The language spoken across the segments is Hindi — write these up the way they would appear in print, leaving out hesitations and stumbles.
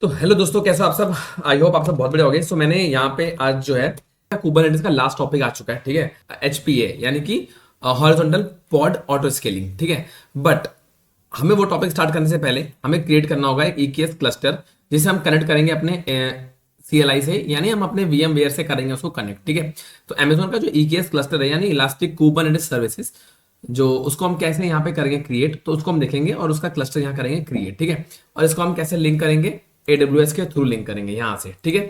तो हेलो दोस्तों, कैसे हो आप सब। आई होप आप सब बहुत बढ़िया हो गए। सो मैंने यहाँ पे आज जो है कुबरनेटिस का लास्ट टॉपिक आ चुका है, ठीक है। HPA यानी कि हॉरिजॉन्टल पॉड ऑटो स्केलिंग, ठीक है। बट हमें वो टॉपिक स्टार्ट करने से पहले हमें क्रिएट करना होगा एक EKS क्लस्टर, जिसे हम कनेक्ट करेंगे अपने CLI से, यानी हम अपने VMware से करेंगे उसको कनेक्ट, ठीक है। तो Amazon का जो EKS क्लस्टर है यानी इलास्टिक कुबरनेटिस सर्विसेज, जो उसको हम कैसे यहाँ पे करेंगे क्रिएट, तो उसको हम देखेंगे और उसका क्लस्टर यहाँ करेंगे क्रिएट, ठीक है। और इसको हम कैसे लिंक करेंगे, AWS के थ्रू लिंक करेंगे यहाँ से, ठीक है।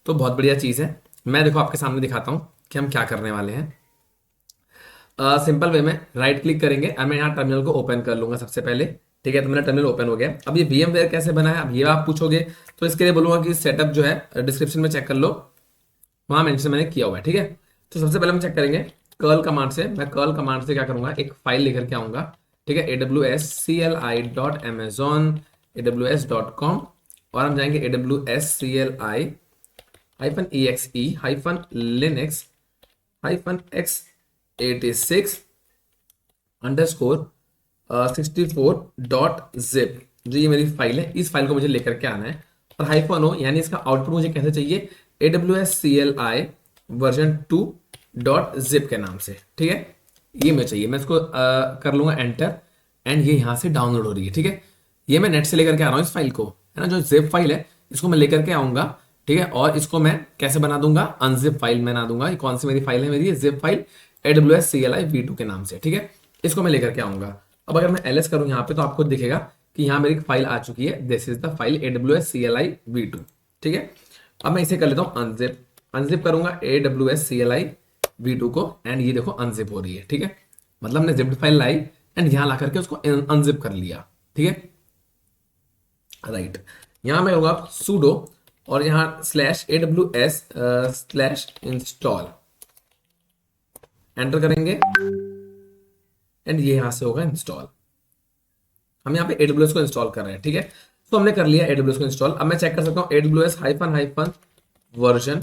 तो बहुत बढ़िया चीज़ है। मैं देखो आपके सामने दिखाता हूँ कि हम क्या करने वाले हैं। सिंपल वे में राइट क्लिक करेंगे और मैं यहाँ टर्मिनल को ओपन कर लूंगा सबसे पहले, ठीक है। तो मेरा टर्मिनल ओपन हो गया। अब ये VMware कैसे बना है, अब ये आप पूछोगे, तो इसके लिए बोलूंगा कि सेटअप जो है डिस्क्रिप्शन में चेक कर लो, वहां मेंशन मैंने किया हुआ है, ठीक है। तो सबसे पहले हम चेक करेंगे कर्ल कमांड से। मैं कर्ल कमांड से क्या करूंगा, एक फाइल लेकर के आऊंगा, ठीक है। AWS CLI.amazon.aws.com और हम जाएंगे AWS CLI-exe-linux-64.zip, जो ये मेरी फाइल है, इस फाइल को मुझे लेकर के आना है। और -o यानी इसका आउटपुट मुझे कैसे चाहिए, AWS CLI version 2.zip के नाम से, ठीक है। ये मैं चाहिए, मैं इसको कर लूंगा एंटर, एंड ये यहाँ से डाउनलोड हो रही है, ठीक है। ये मैं नेट से लेकर के आ रहा हूँ इस फाइल को, है ना। जो जिप फाइल है इसको मैं लेकर के आऊंगा, ठीक है। और इसको मैं कैसे बना दूंगा, अनजिप फाइल बना दूंगा। ये कौन सी मेरी फाइल है, मेरी ये zip file AWS CLI v2 के नाम से, ठीक है। इसको मैं लेकर के आऊंगा। अब अगर मैं ls करूँ यहाँ पे, तो आपको दिखेगा कि यहाँ मेरी फाइल आ चुकी है। This is the file AWS CLI v2, ठीक है। अब मैं इसे कर लेता हूँ अनजिप। अनजिप करूंगा AWS CLI v2 को, एंड ये देखो अनजिप हो रही है, ठीक है। मतलब हमने जिप्ड फाइल लाई एंड यहाँ ला करके उसको अनजिप कर लिया, ठीक है। राइट, यहाँ मैं होगा sudo और यहाँ /AWS/install एंटर करेंगे, एंड ये यहाँ से होगा इंस्टॉल। हम यहाँ पे AWS को इंस्टॉल कर रहे हैं, ठीक है। तो हमने कर लिया AWS को इंस्टॉल। अब मैं चेक कर सकता हूँ AWS version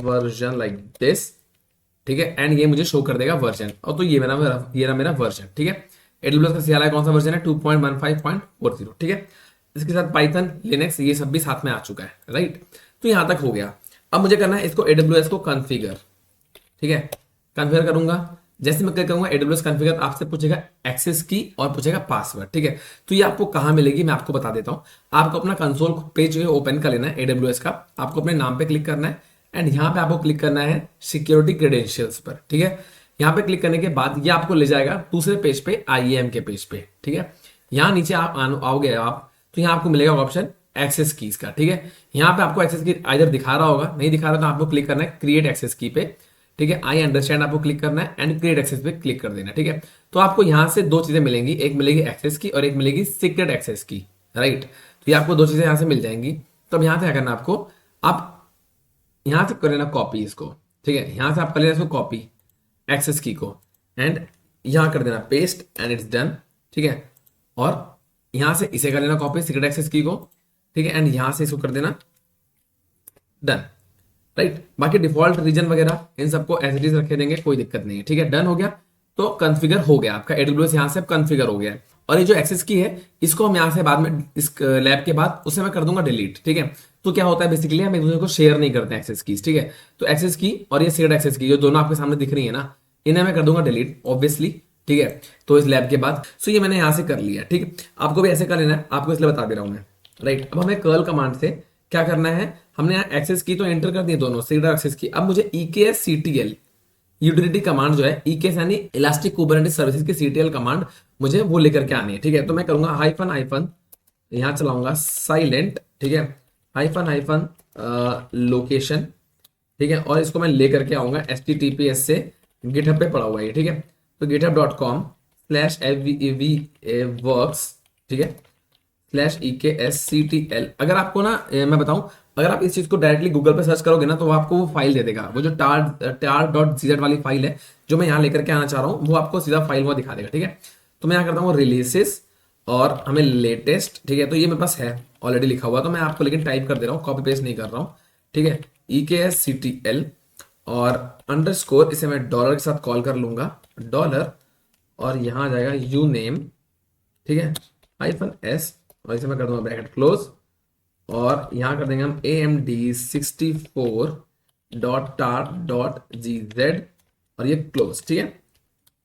version like this, ठीक है। एंड ये मुझे शो कर देगा वर्जन, और तो ये मेरा वर्जन, ठीक है। AWS का CLI कौन सा वर्जन है, 2.15.40, ठीक है। इसके साथ पाइथन, लिनक्स, ये सब भी साथ में आ चुका है, राइट। तो यहां तक हो गया। अब मुझे करना है इसको AWS को कॉन्फ़िगर, ठीक है। कॉन्फ़िगर करूंगा, जैसे मैं क्लिक करूंगा AWS कॉन्फ़िगर, आपसे पूछेगा एक्सेस की और पूछेगा पासवर्ड, ठीक है। तो ये आपको कहां मिलेगी मैं आपको बता देता हूं। आपको अपना कंसोल पेज ओपन कर लेना है AWS का, आपको अपने नाम पे क्लिक करना है, एंड यहाँ पे आपको क्लिक करना है सिक्योरिटी क्रेडेंशियल्स पर, ठीक है। यहाँ पे क्लिक करने के बाद ये आपको ले जाएगा दूसरे पेज पे, IAM के पेज पे, ठीक है। यहाँ नीचे आप आओगे आप, तो यहाँ आपको मिलेगा ऑप्शन एक्सेस कीज का, ठीक है। यहाँ पे आपको एक्सेस की इधर दिखा रहा होगा, नहीं दिखा रहा तो आपको क्लिक करना है क्रिएट एक्सेस की पे, ठीक है। आई अंडरस्टैंड आपको क्लिक करना है एंड क्रिएट एक्सेस पे क्लिक कर देना, ठीक है। तो आपको यहाँ से दो चीजें मिलेंगी, एक मिलेगी एक्सेस की और एक मिलेगी सीक्रेट एक्सेस की, राइट। तो ये आपको दो चीजें यहाँ से मिल जाएंगी। तो अब यहाँ से क्या करना आपको, आप यहाँ से कर लेना कॉपी इसको, ठीक है। यहाँ से आप कर लेना इसको कॉपी एक्सेस की को, एंड यहाँ कर देना पेस्ट, एंड इट्स डन, ठीक है। और यहाँ से इसे कर लेना कॉपी सीक्रेट एक्सेस की को, ठीक है। एंड यहाँ से इसको कर देना डन, राइट। बाकी डिफॉल्ट रीजन वगैरह इन सबको एज इट इज रखे देंगे, कोई दिक्कत नहीं है, ठीक है। डन हो गया, तो कॉन्फ़िगर हो गया आपका AWS, यहाँ से अब कॉन्फ़िगर हो गया है। और ये जो एक्सेस की है, इसको हम यहाँ से बाद में इस लैब के बाद उसे मैं कर दूंगा डिलीट, ठीक है। तो क्या होता है बेसिकली, हम एक दूसरे को शेयर नहीं करते एक्सेस कीज, ठीक है। तो एक्सेस की और ये शेयर्ड एक्सेस की जो दोनों आपके सामने दिख रही है ना, इन्हें मैं कर दूंगा डिलीट ऑब्वियसली, ठीक है। तो इस लैब के बाद सो ये मैंने यहाँ से कर लिया, ठीक है। आपको भी ऐसे कर लेना है, आपको इसलिए बता दे रहा हूँ मैं, राइट। अब हमें कर्ल कमांड से क्या करना है, हमने यहाँ एक्सेस की तो एंटर कर दी दोनों, सीधा एक्सेस की। अब मुझे EKS-CTL यूटिलिटी कमांड जो है, EKS यानी इलास्टिक कुबरनेटिस सर्विसेज की CTL कमांड, मुझे वो लेकर के आनी है, ठीक है। तो मैं करूंगा हाइफन हाइफन, यहाँ चलाऊंगा साइलेंट, ठीक है, हाइफन हाइफन लोकेशन, ठीक है। और इसको मैं लेकर के आऊंगा HTTPS से गिटहब पे पड़ा हुआ है, ठीक है। तो github.com/fvworks, ठीक है, /EKS-CTL। अगर आपको ना मैं बताऊं, अगर आप इस चीज को डायरेक्टली गूगल पे सर्च करोगे ना, तो वो आपको वो फाइल दे देगा, वो जो tar.gz वाली फाइल है जो मैं यहाँ लेकर के आना चाह रहा हूँ, वो आपको सीधा फाइल वो दिखा देगा, ठीक है। तो मैं यहाँ करता हूँ रिलीजेस और हमें लेटेस्ट, ठीक है। तो ये मेरे पास है ऑलरेडी लिखा हुआ, तो मैं आपको लेकिन टाइप कर दे रहा हूँ, कॉपी पेस्ट नहीं कर रहा हूँ, ठीक है। EKS-CTL और अंडरस्कोर, इसे मैं डॉलर के साथ कॉल कर लूंगा, डॉलर, और यहाँ आ जाएगा यू नेम, ठीक है, -s, और इसे मैं कर दूंगा ब्रैकेट क्लोज, और यहाँ कर देंगे हम amd64.tar.gz और ये क्लोज, ठीक है।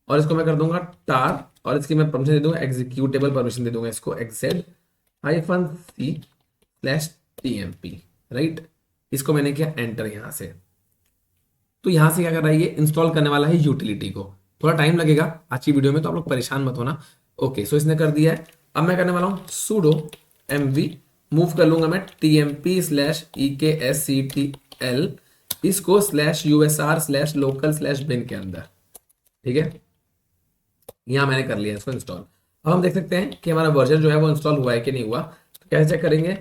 और इसको मैं कर दूंगा tar और इसकी मैं परमिशन दे दूंगा एग्जीक्यूटेबल परमिशन दे दूंगा इसको exec-c/tmp, राइट। इसको मैंने किया एंटर यहाँ से। तो यहाँ से क्या कर रहा है, ये इंस्टॉल करने वाला है यूटिलिटी को। थोड़ा टाइम लगेगा आज की वीडियो में, तो आप लोग परेशान मत होना। ओके, सो इसने कर दिया है। अब मैं करने वाला हूँ sudo mv, मूव कर लूंगा मैं tmp/eksctl इसको /usr/local/bin के अंदर, ठीक है। यहाँ मैंने कर लिया इसको इंस्टॉल। अब हम देख सकते हैं कि हमारा वर्जन जो है वो इंस्टॉल हुआ है कि नहीं हुआ। तो कैसे चेक करेंगे,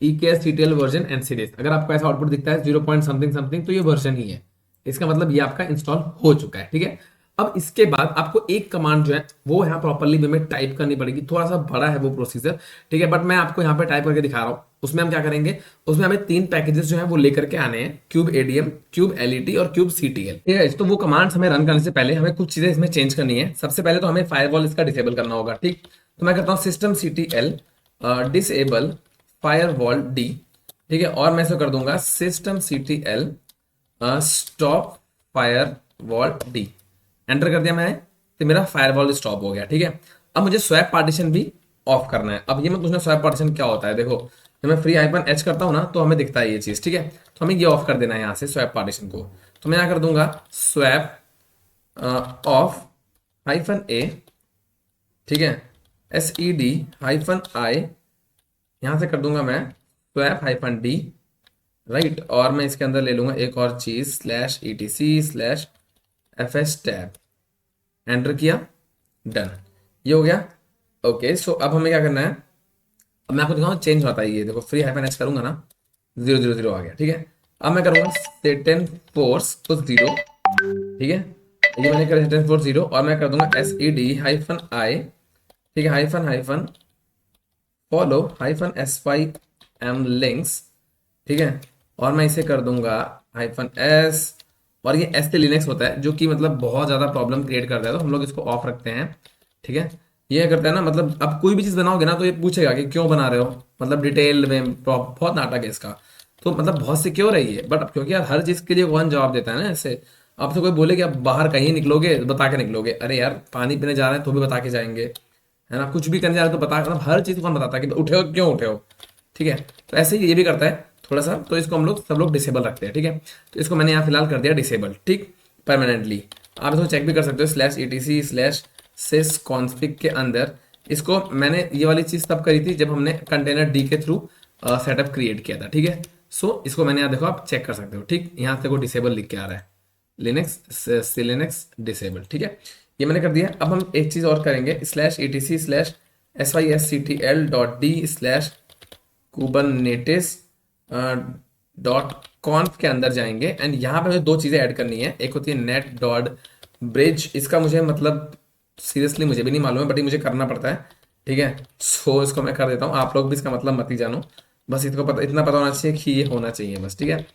eksctl वर्जन एंड सीरीज। अगर आपको ऐसा आउटपुट दिखता है 0 पॉइंट समथिंग समथिंग, तो ये वर्जन ही है, इसका मतलब ये आपका इंस्टॉल हो चुका है, ठीक है। अब इसके बाद आपको एक कमांड जो है वो यहाँ प्रॉपरली वे में टाइप करनी पड़ेगी। थोड़ा सा बड़ा है वो प्रोसीजर, ठीक है, बट मैं आपको यहाँ पे टाइप करके दिखा रहा हूँ। उसमें हम क्या करेंगे, उसमें हमें 3 पैकेजेस जो है वो लेकर के आने हैं, क्यूब एडीएम, क्यूब एलईटी और क्यूब सीटीएल, ठीक है। तो वो कमांड्स हमें रन करने से पहले हमें कुछ चीजें इसमें चेंज करनी है। सबसे पहले तो हमें फायरवॉल इसका डिसेबल करना होगा, ठीक। तो मैं करता हूँ system CTL disable firewall D, ठीक है। और मैं इसे कर दूंगा system CTL stop firewall D. Enter कर दिया मैंने, तो मेरा फायरवॉल स्टॉप हो गया, ठीक है। अब मुझे स्वैप पार्टीशन भी ऑफ करना है। अब ये मैं पूछना स्वैप पार्टीशन क्या होता है, देखो जब मैं फ्री -h करता हूं ना तो हमें दिखता है ये चीज, ठीक है। तो हमें ये ऑफ कर देना है यहाँ से स्वैप पार्टीशन को। तो मैं यहाँ कर दूंगा स्वैप ऑफ -a, ठीक है, sed-i, यहाँ से कर दूंगा मैं स्वैप -d, राइट। और मैं इसके अंदर ले लूंगा एक और चीज /etc/fs टैब। एंटर किया, डन, ये हो गया। ओके, सो अब हमें क्या करना है, अब मैं आपको दिखाऊंगा चेंज होता है। ये देखो फ्री -h करूंगा ना, 000 आ गया, ठीक है। अब मैं करूंगा सेटन फोर्स तो 0, ठीक है। ये मैंने करा सेटन फोर्स 0 और मैं कर दूंगा sed-i, ठीक है, हाइफन फॉलो -sym लिंक्स, ठीक है। और मैं इसे कर दूंगा -s, और ये एस से लिनक्स होता है जो कि मतलब बहुत ज्यादा प्रॉब्लम क्रिएट करता है, तो हम लोग इसको ऑफ रखते हैं, ठीक है। ये करता है ना, मतलब अब कोई भी चीज बनाओगे ना तो ये पूछेगा कि क्यों बना रहे हो, मतलब डिटेल में बहुत नाटक है इसका, तो मतलब बहुत सिक्योर है ये। बट अब क्योंकि यार हर चीज के लिए वन जवाब देता है ना, ऐसे आपसे कोई बोले कि आप बाहर कहीं निकलोगे बता के निकलोगे, अरे यार पानी पीने जा रहे हैं तो भी बता के जाएंगे, है ना, कुछ भी करने जा रहे हैं तो बता, मतलब हर चीज कौन बताता है कि उठे हो क्यों उठे हो, ठीक है। तो ऐसे ही ये भी करता है थोड़ा सा, तो इसको हम लोग सब लोग डिसेबल रखते हैं, ठीक है। तो इसको मैंने यहाँ फिलहाल कर दिया डिसेबल, ठीक, परमानेंटली। आप इसको चेक भी कर सकते हो /etc/sysconfig के अंदर। इसको मैंने ये वाली चीज तब करी थी जब हमने कंटेनर डी के थ्रू सेटअप क्रिएट किया था, ठीक है। सो इसको मैंने यहाँ देखो आप चेक कर सकते हो, ठीक, यहाँ से को डिसेबल लिख के आ रहा है, लिनक्स डिसेबल, ठीक है। ये मैंने कर दिया। अब हम एक चीज और करेंगे /etc/sysctl.d/kubernetes.conf के अंदर जाएंगे एंड यहाँ पे मुझे 2 चीजें ऐड करनी है। एक होती है नेट डॉट ब्रिज, इसका मुझे मतलब सीरियसली मुझे भी नहीं मालूम है, बट ये मुझे करना पड़ता है, ठीक है। सो इसको मैं कर देता हूँ, आप लोग भी इसका मतलब मत ही जानो, बस इसको पता, इतना पता होना चाहिए कि ये होना चाहिए बस, ठीक है।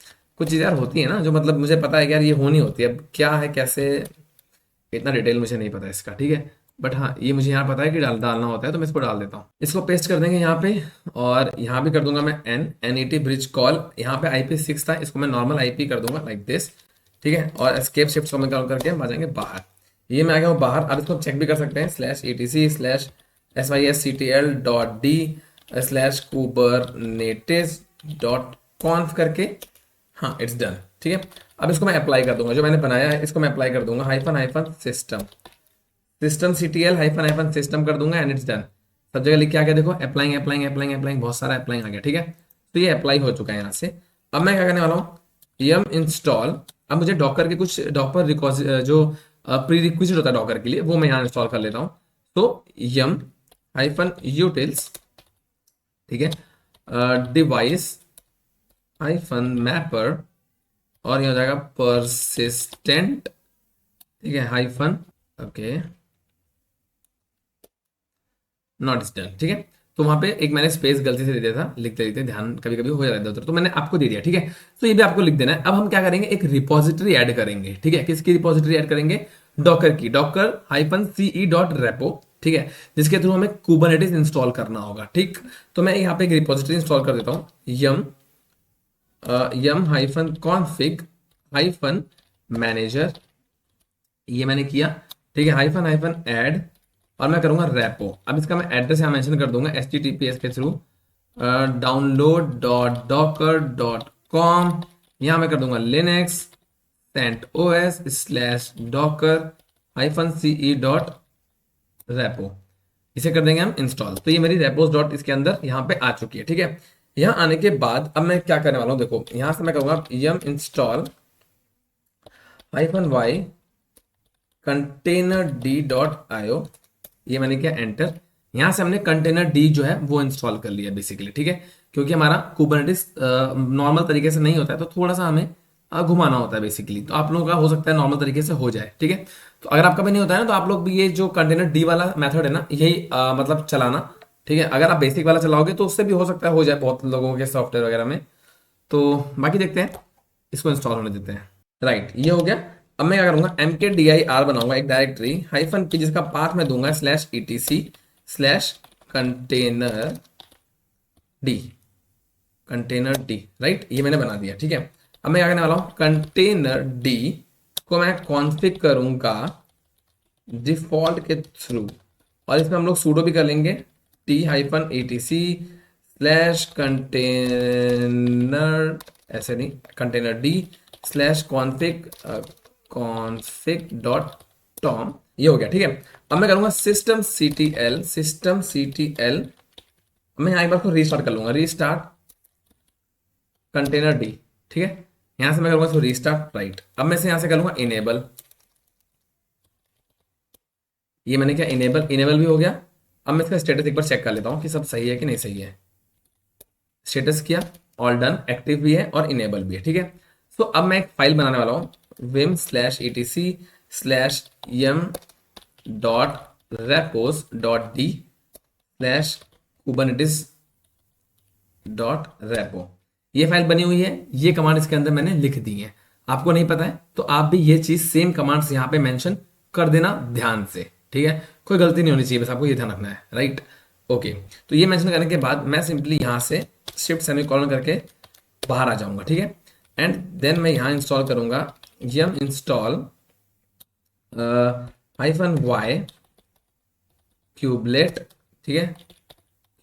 कुछ चीज़ें यार होती है ना जो मतलब मुझे पता है कि यार ये होनी होती है, अब क्या है कैसे, इतना डिटेल मुझे नहीं पता इसका, ठीक है। बट हाँ ये मुझे यहाँ पता है कि डालना होता है, तो मैं इसको डाल देता हूँ। इसको पेस्ट कर देंगे यहाँ पे, और यहाँ भी कर दूंगा मैं NET ब्रिज कॉल। यहाँ पे IP6 था, इसको मैं नॉर्मल IP कर दूंगा लाइक दिस, ठीक है। और एस्केप शिफ्ट को मैं काम करके हम आ जाएंगे बाहर। ये मैं आ गया हूँ बाहर। अब इसको चेक भी कर सकते हैं /etc/sysctl.d/kubernetes.conf करके, हाँ इट्स डन, ठीक है। अब इसको मैं अप्लाई कर दूंगा, जो मैंने बनाया है इसको मैं अप्लाई कर दूंगा सिस्टम सीटीएल -सिस्टम कर दूंगा एंड इट्स डन। सब जगह लिख के आ गया, देखो अप्लाइंग अप्लाइंग अप्लाइंग अप्लाइंग, बहुत सारा अप्लाइंग आ गया, ठीक है। तो ये अप्लाई हो चुका है यहाँ से। अब मैं क्या करने वाला हूँ, yum इंस्टॉल। अब मुझे डॉकर के कुछ डॉकर जो प्री रिक्विजिट होता है डॉकर के लिए, वो मैं यहाँ इंस्टॉल कर लेता हूँ। तो yum -utils, ठीक है, डिवाइस -mapper, और ये हो जाएगा persistent, ठीक है, ओके नॉट इज डन, ठीक है। तो वहां पे एक मैंने स्पेस गलती से दे दिया था, लिखते लिखते ध्यान कभी कभी हो जाता है उधर, तो मैंने आपको दे दिया, ठीक है। तो ये भी आपको लिख देना है। अब हम क्या करेंगे, एक रिपोजिटरी ऐड करेंगे, ठीक है। किसकी रिपोजिटरी ऐड करेंगे, डॉकर की, docker -ce.repo, ठीक है, जिसके थ्रू हमें कुबरनेटिस इंस्टॉल करना होगा। ठीक, तो मैं यहाँ पे एक रिपोजिटरी इंस्टॉल कर देता हूँ, यम हाइफन कॉन्फिग हाइफन मैनेजर, ये मैंने किया। ठीक है, हाइफन हाइफन ऐड, और मैं करूंगा रेपो। अब इसका मैं एड्रेस यहाँ मेंशन कर दूंगा HTTPS के थ्रू download.docker.com, यहाँ मैं कर दूंगा लिनक्स CentOS/docker-ce.repo, इसे कर देंगे हम इंस्टॉल। तो ये मेरी रेपोस डॉट इसके अंदर यहाँ पे आ चुकी है। ठीक है, यहाँ आने के बाद अब मैं क्या करने वाला हूँ, देखो यहाँ से मैं कहूँगा yum install -y containerd.io, ये मैंने किया एंटर। यहाँ से हमने कंटेनर डी जो है वो इंस्टॉल कर लिया बेसिकली। ठीक है, क्योंकि हमारा कुबरनेटिस नॉर्मल तरीके से नहीं होता है, तो थोड़ा सा हमें घुमाना होता है बेसिकली। तो आप लोगों का हो सकता है नॉर्मल तरीके से हो जाए। ठीक है, तो अगर आपका भी नहीं होता है ना, तो आप लोग भी ये जो कंटेनर डी वाला मेथड है ना, यही मतलब चलाना। ठीक है, अगर आप बेसिक वाला चलाओगे तो उससे भी हो सकता है हो जाए बहुत लोगों के सॉफ्टवेयर वगैरह में। तो बाकी देखते हैं, इसको इंस्टॉल होने देते हैं। राइट, ये हो गया। अब मैं क्या करूंगा, mkdir बनाऊंगा एक डायरेक्टरी हाइफन पी, जिसका पाथ मैं दूंगा /etc/कंटेनर डी। राइट, ये मैंने बना दिया। ठीक है, अब मैं क्या करने वाला हूं, कंटेनर डी को मैं कॉन्फ़िग करूंगा डिफॉल्ट के थ्रू, और इसमें हम लोग सूडो भी कर लेंगे t-etc/कंटेनर, ऐसे नहीं, कंटेनर d/config.tom, ये हो गया। ठीक है, अब मैं करूंगा systemctl, मैं यहाँ एक बार को रीस्टार्ट कर लूंगा, रीस्टार्ट कंटेनर डी। ठीक है, यहां से मैं करूंगा इसको रीस्टार्ट। राइट, अब मैं से यहां से करूंगा इनेबल, ये मैंने क्या इनेबल भी हो गया। अब मैं इसका स्टेटस एक बार चेक कर लेता हूं कि सब सही है कि नहीं सही है। स्टेटस किया, ऑल डन, एक्टिव भी है और इनेबल भी है। ठीक है, सो अब मैं एक फाइल बनाने वाला हूं, vim/etc/yum.repos.d/kubernetes.repo, ये फाइल बनी हुई है। ये कमांड इसके अंदर मैंने लिख दी है। आपको नहीं पता है तो आप भी ये चीज सेम कमांड्स यहाँ पे मेंशन कर देना ध्यान से। ठीक है, कोई गलती नहीं होनी चाहिए, बस आपको ये ध्यान रखना है। राइट, ओके, तो ये मेंशन करने के बाद मैं सिंपली यहाँ से शिफ्ट सेमीकोलन करके बाहर आ जाऊंगा। ठीक है, एंड देन मैं यहाँ इंस्टॉल करूंगा yum install -y kubelet, ठीक है,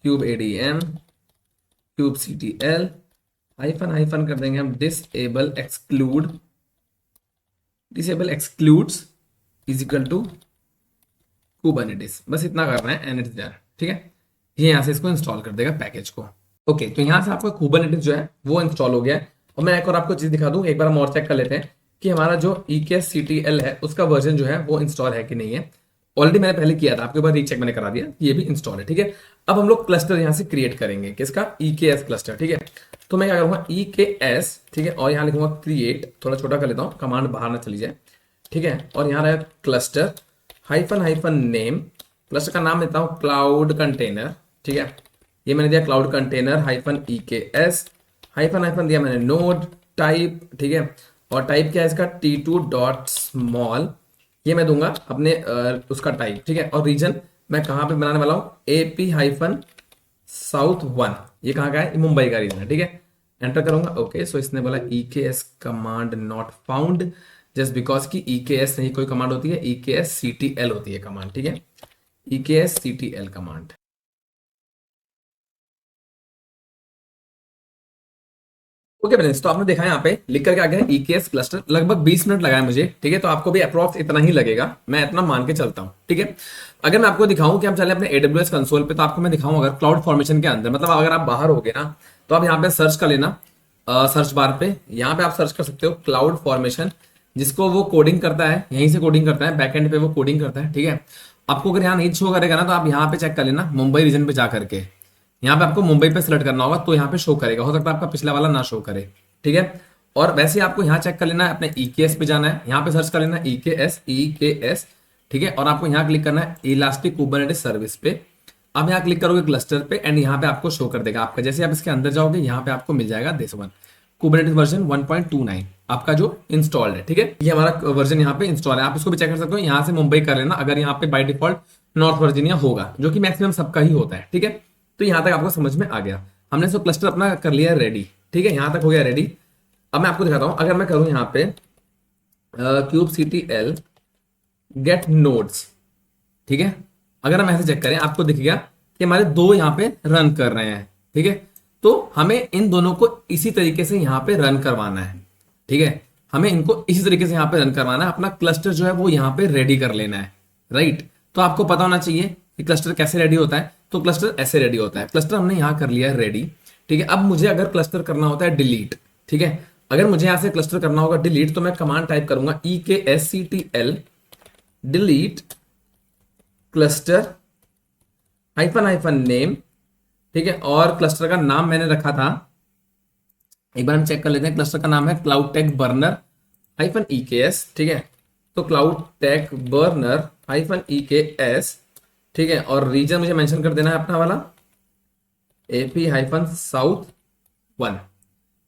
kubeadm kubectl हाइफन कर देंगे हम disable excludes is equal to kubernetes, बस इतना करना है एंड इट्स डन। ठीक है, ये यहाँ से इसको इंस्टॉल कर देगा पैकेज को। ओके, तो यहाँ से आपका kubernetes जो है वो इंस्टॉल हो गया है। और मैं एक और आपको चीज दिखा दूं, एक बार हम और चेक कर लेते हैं कि हमारा जो EKSCTL है उसका वर्जन जो है वो इंस्टॉल है कि नहीं है। ऑलरेडी मैंने पहले किया था, आपके ऊपर रीचेक मैंने करा दिया, ये भी इंस्टॉल है। ठीक है, अब हम लोग क्लस्टर यहाँ से क्रिएट करेंगे, किसका, EKS क्लस्टर। ठीक है, तो मैं क्या करूंगा EKS, ठीक है, और यहाँ लिखूंगा क्रिएट, थोड़ा छोटा कर लेता हूँ, कमांड बाहर ना चली जाए। ठीक है, और यहाँ रहा क्लस्टर हाइफन नेम, क्लस्टर का नाम देता हूँ क्लाउड कंटेनर। ठीक है, ये मैंने दिया क्लाउड कंटेनर -EKS हाइफन दिया मैंने नोड टाइप। ठीक है, और टाइप क्या है इसका t2.small, ये मैं दूंगा अपने उसका टाइप। ठीक है, और रीजन मैं कहाँ पे बनाने वाला हूँ, AP-South 1, ये कहाँ का है, मुंबई का रीजन है। ठीक है, एंटर करूंगा। ओके, सो इसने बोला EKS command not found, just because की EKS नहीं कोई कमांड होती है, EKSCTL होती है कमांड। ठीक है, EKSCTL कमांड। ओके फ्रेंड्स, तो आपने देखा यहाँ पे लिख करके आ गया EKS क्लस्टर, लगभग 20 मिनट लगाया मुझे। ठीक है, तो आपको भी अप्रॉक्स इतना ही लगेगा, मैं इतना मान के चलता हूँ। ठीक है, अगर मैं आपको दिखाऊं कि हम चले अपने AWS कंसोल पे, तो आपको मैं दिखाऊं अगर क्लाउड फॉर्मेशन के अंदर, मतलब अगर आप बाहर होगे ना, तो आप यहाँ पे सर्च कर लेना, सर्च बार पे यहाँ पे आप सर्च कर सकते हो क्लाउड फॉर्मेशन, जिसको वो कोडिंग करता है, यहीं से कोडिंग करता है, बैकएंड पे वो कोडिंग करता है। ठीक है, आपको अगर यहाँ नहीं शो करेगा ना, तो आप यहाँ पे चेक कर लेना, मुंबई रीजन पे जा करके यहाँ पे आपको मुंबई पे सिलेक्ट करना होगा, तो यहाँ पे शो करेगा, हो सकता है आपका पिछला वाला ना शो करे। ठीक है, और वैसे ही आपको यहाँ चेक कर लेना है, अपने EKS पे जाना है, यहाँ पे सर्च कर लेना है EKS। ठीक है, और आपको यहाँ क्लिक करना है इलास्टिक कुबरनेटिस सर्विस पे। अब यहाँ क्लिक करोगे क्लस्टर पे, एंड यहाँ पे आपको शो कर देगा आपका, जैसे आप इसके अंदर जाओगे यहाँ पे आपको मिल जाएगा दिस वन, कुबरनेटिस वर्जन 1.29 आपका जो इंस्टॉल्ड है। ठीक है, ये हमारा वर्जन यहाँ पे इंस्टॉल है, आप इसको भी चेक कर सकते हो, यहाँ से मुंबई कर लेना। अगर यहाँ पे बाय डिफॉल्ट नॉर्थ वर्जीनिया होगा, जो कि मैक्सिमम सबका ही होता है। ठीक है, तो यहां तक आपको समझ में आ गया। हमने सब क्लस्टर अपना कर लिया रेडी। ठीक है, यहां तक हो गया रेडी। अब मैं आपको दिखाता हूं, अगर मैं करूं यहाँ पे kubectl गेट नोड्स, ठीक है, अगर हम ऐसे चेक करें आपको दिख गया कि हमारे दो यहाँ पे रन कर रहे हैं। ठीक है, तो हमें इन दोनों को इसी तरीके से यहाँ पे रन करवाना है। ठीक है, हमें इनको इसी तरीके से यहाँ पे रन करवाना है, अपना क्लस्टर जो है वो यहाँ पे रेडी कर लेना है। राइट, तो आपको पता होना चाहिए कि क्लस्टर कैसे रेडी होता है। तो क्लस्टर ऐसे रेडी होता है। क्लस्टर हमने यहाँ कर लिया है रेडी। ठीक है, अब मुझे अगर क्लस्टर करना होता है डिलीट, ठीक है, अगर मुझे यहाँ से क्लस्टर करना होगा डिलीट, तो मैं कमांड टाइप करूंगा EKSCTL delete cluster hyphen name. ठीक है, और क्लस्टर का नाम मैंने रखा था, एक बार हम चेक कर लेते हैं। क्लस्टर का नाम है क्लाउड टेक बर्नर -EKS। ठीक है, तो क्लाउड टेक बर्नर -EKS। ठीक है, और रीजन मुझे मेंशन कर देना है अपना वाला AP-South 1।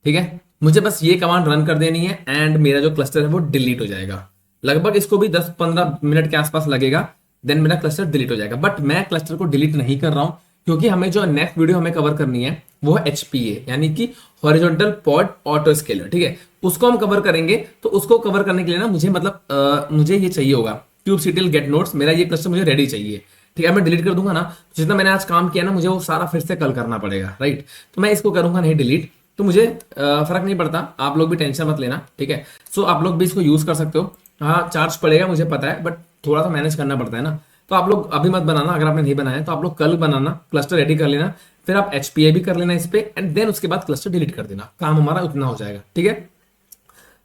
ठीक है, मुझे बस ये कमांड रन कर देनी है एंड मेरा जो क्लस्टर है वो डिलीट हो जाएगा। लगभग इसको भी 10-15 मिनट के आसपास लगेगा, देन मेरा क्लस्टर डिलीट हो जाएगा। बट मैं क्लस्टर को डिलीट नहीं कर रहा हूं, क्योंकि हमें जो नेक्स्ट वीडियो हमें कवर करनी है वो है HPA, यानी कि हॉरिजॉन्टल पॉड ऑटो स्केलर। ठीक है, उसको हम कवर करेंगे। तो उसको कवर करने के लिए ना मुझे मतलब मुझे ये चाहिए होगा kubectl गेट नोड्स, मेरा ये क्लस्टर मुझे रेडी चाहिए। ठीक है, मैं डिलीट कर दूंगा ना, जितना मैंने आज काम किया ना मुझे वो सारा फिर से कल करना पड़ेगा। राइट, तो मैं इसको करूंगा नहीं डिलीट, तो मुझे फर्क नहीं पड़ता। आप लोग भी टेंशन मत लेना। ठीक है, सो आप लोग भी इसको यूज कर सकते हो। हाँ, चार्ज पड़ेगा मुझे पता है, बट थोड़ा सा मैनेज करना पड़ता है ना। तो आप लोग अभी मत बनाना, अगर आपने नहीं बनाया है तो आप लोग कल बनाना, क्लस्टर रेडी कर लेना, फिर आप HPA भी कर लेना इस पे, एंड देन उसके बाद क्लस्टर डिलीट कर देना। काम हमारा उतना हो जाएगा। ठीक है,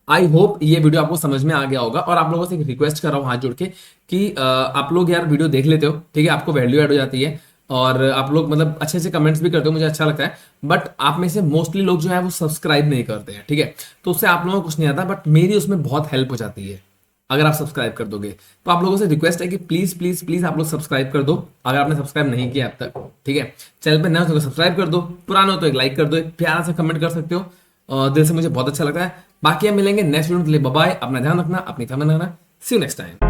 आई होप ये वीडियो आपको समझ में आ गया होगा। और आप लोगों से एक रिक्वेस्ट कर रहा हूँ हाथ जोड़ के कि आप लोग यार वीडियो देख लेते हो, ठीक है, आपको वैल्यू ऐड हो जाती है, और आप लोग मतलब अच्छे से कमेंट्स भी करते हो, मुझे अच्छा लगता है। बट आप में से मोस्टली लोग जो है वो सब्सक्राइब नहीं करते हैं। ठीक है, तो उससे आप लोगों को कुछ नहीं आता, बट मेरी उसमें बहुत हेल्प हो जाती है अगर आप सब्सक्राइब कर दोगे। तो आप लोगों से रिक्वेस्ट है कि प्लीज प्लीज प्लीज आप लोग सब्सक्राइब कर दो, अगर आपने सब्सक्राइब नहीं किया अब तक। ठीक है, चैनल पे नए हो तो सब्सक्राइब कर दो, पुराने हो तो एक लाइक कर दो, एक प्यारा सा कमेंट कर सकते हो, और दिल से मुझे बहुत अच्छा लगता है। बाकी हम मिलेंगे नेक्स्ट वीडियो के लिए। बाय बाय, अपना ध्यान रखना, अपनी तमन्ना रखना। सी यू नेक्स्ट टाइम।